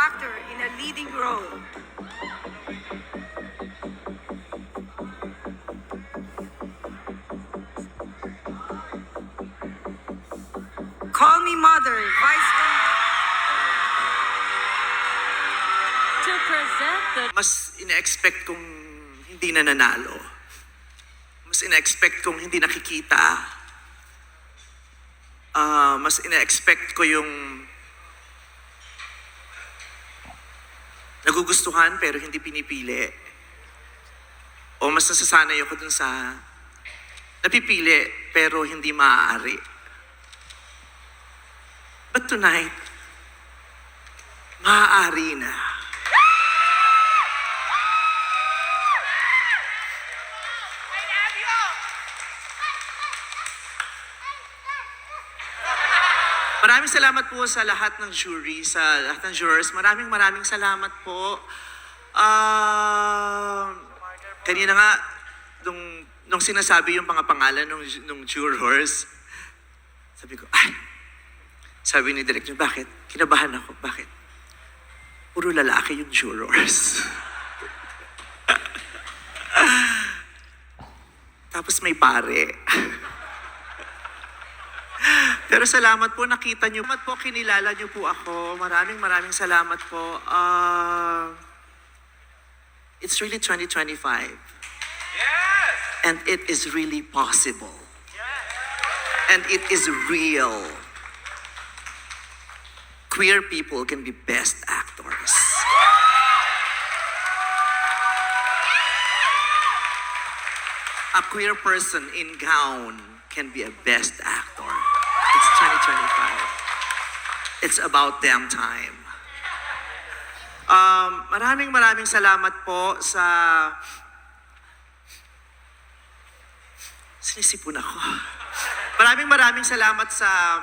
actor in a leading role. Call Me Mother, Vice To present the Mas ina-expect kong hindi nananalo. Mas ina-expect kong hindi nakikita. Mas ina-expect ko yung nagugustuhan pero hindi pinipili. O mas nasasanay ako dun sa napipili pero hindi maaari. But tonight, maaari na. Maraming salamat po sa lahat ng jury, sa lahat ng jurors. Maraming salamat po. Kanina nga, nung sinasabi yung mga pangalan ng jurors, sabi ko, sabi ni Director, bakit? Kinabahan ako, bakit? Puro lalaki yung jurors. Tapos may pare. Pero salamat po, nakita niyo. Salamat po, kinilala niyo po ako. Maraming salamat po. It's really 2025. Yes! And it is really possible. And it is real. Queer people can be best actors. A queer person in gown can be a best actor. It's 2025. It's about damn time. Maraming salamat po sa... Sinisipon ako. Maraming salamat sa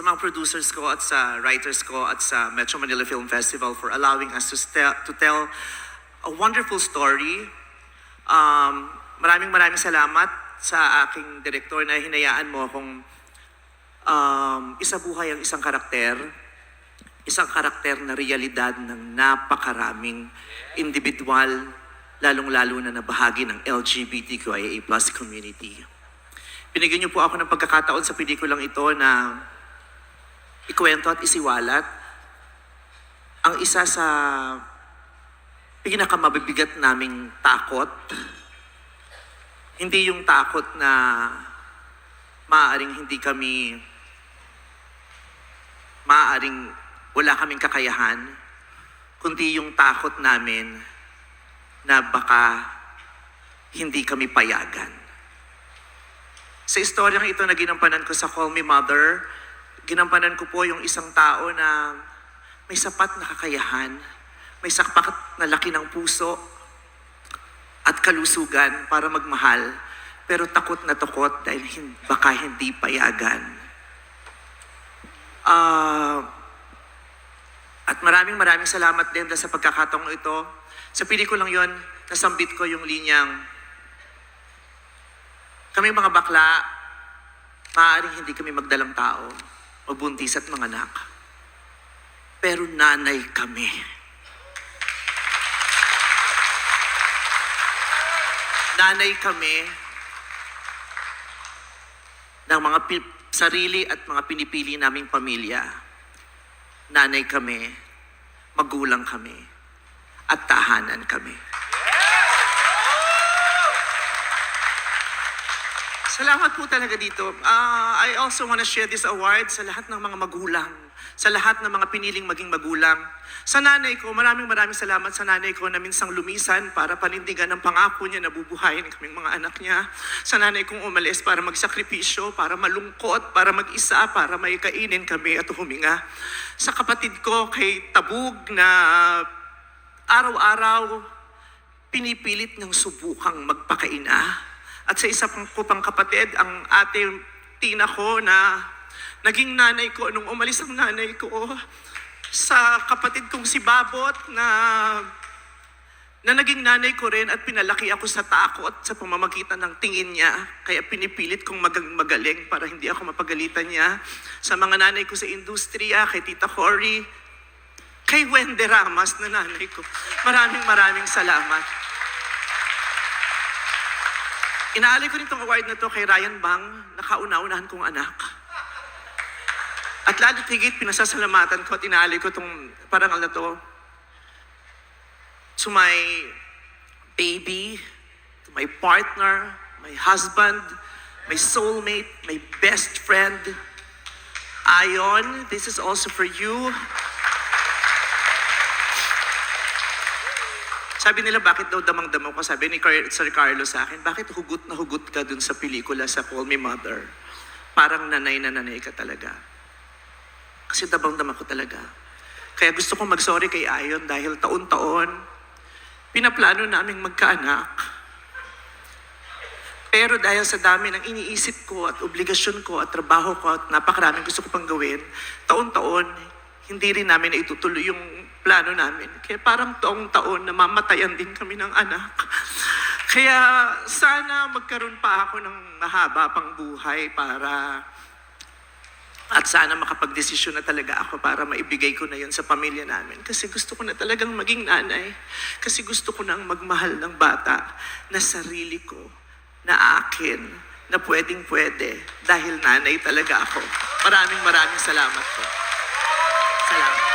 mga producers ko at sa writers ko at sa Metro Manila Film Festival for allowing us to tell a wonderful story. Maraming salamat sa aking direktor na hinayaan mo akong isabuhay ang isang karakter na realidad ng napakaraming individual, lalong-lalo na bahagi ng LGBTQIA+ community. Binigyan niyo po ako ng pagkakataon sa pelikulang ito na ikwento at isiwalat ang isa sa pinakamabibigat naming takot. Hindi yung takot na maaaring wala kaming kakayahan, kundi yung takot namin na baka hindi kami payagan. Sa istoryang ito na ginampanan ko sa Call Me Mother, ginampanan ko po yung isang tao na may sapat na kakayahan, may sapat na laki ng puso at kalusugan para magmahal, pero takot na takot dahil baka hindi payagan. At maraming salamat din sa pagkakataong ito. Sa pelikulang yon, nasambit ko yung linyang, kami mga bakla, maaaring hindi kami magdalang tao, magbuntis at manganak. Pero nanay kami. Nanay kami ng mga sarili at mga pinipili naming pamilya. Nanay kami, magulang kami, at tahanan kami. Salamat po talaga dito. I also want to share this award sa lahat ng mga magulang, sa lahat ng mga piniling maging magulang. Sa nanay ko, maraming salamat sa nanay ko na minsang lumisan para panindigan ang pangako niya na bubuhayin kaming mga anak niya. Sa nanay kong umalis para magsakripisyo, para malungkot, para mag-isa, para may kainin kami at huminga. Sa kapatid ko kay Tabug na araw-araw pinipilit ng subukang magpakaina. At sa isa ko pang kapatid, ang ate Tina ko na naging nanay ko nung umalis ang nanay ko. Sa kapatid kong si Babot na na naging nanay ko rin at pinalaki ako sa takot sa pamamagitan ng tingin niya. Kaya pinipilit kong magaling para hindi ako mapagalitan niya. Sa mga nanay ko sa industriya, kay Tita Cory, kay Wende Ramas na nanay ko. Maraming salamat. Inaalay ko rin itong award na to kay Ryan Bang, nakauna-unahan kong anak. At lalo't higit, pinasasalamatan ko at inaalay ko itong parangal na to to my baby, to my partner, my husband, my soulmate, my best friend. Ayon, this is also for you. Sabi nila, bakit daw damang-damang ko? Sabi ni Sir Carlo sa akin, bakit hugot na hugot ka dun sa pelikula sa Call Me Mother? Parang nanay na nanay ka talaga. Kasi dabang-damang ko talaga. Kaya gusto kong mag-sorry kay Ayon dahil taon-taon, pinaplano naming magkaanak. Pero dahil sa dami ng iniisip ko at obligasyon ko at trabaho ko at napakaraming gusto ko pang gawin, taon-taon, hindi rin namin itutuloy yung plano namin. Kaya parang taong-taon namamatayan din kami ng anak. Kaya sana magkaroon pa ako ng mahaba pang buhay para at sana makapagdesisyon na talaga ako para maibigay ko na yun sa pamilya namin. Kasi gusto ko na talagang maging nanay. Kasi gusto ko nang magmahal ng bata na sarili ko, na akin, na pwedeng-pwede. Dahil nanay talaga ako. Maraming salamat po. Salamat.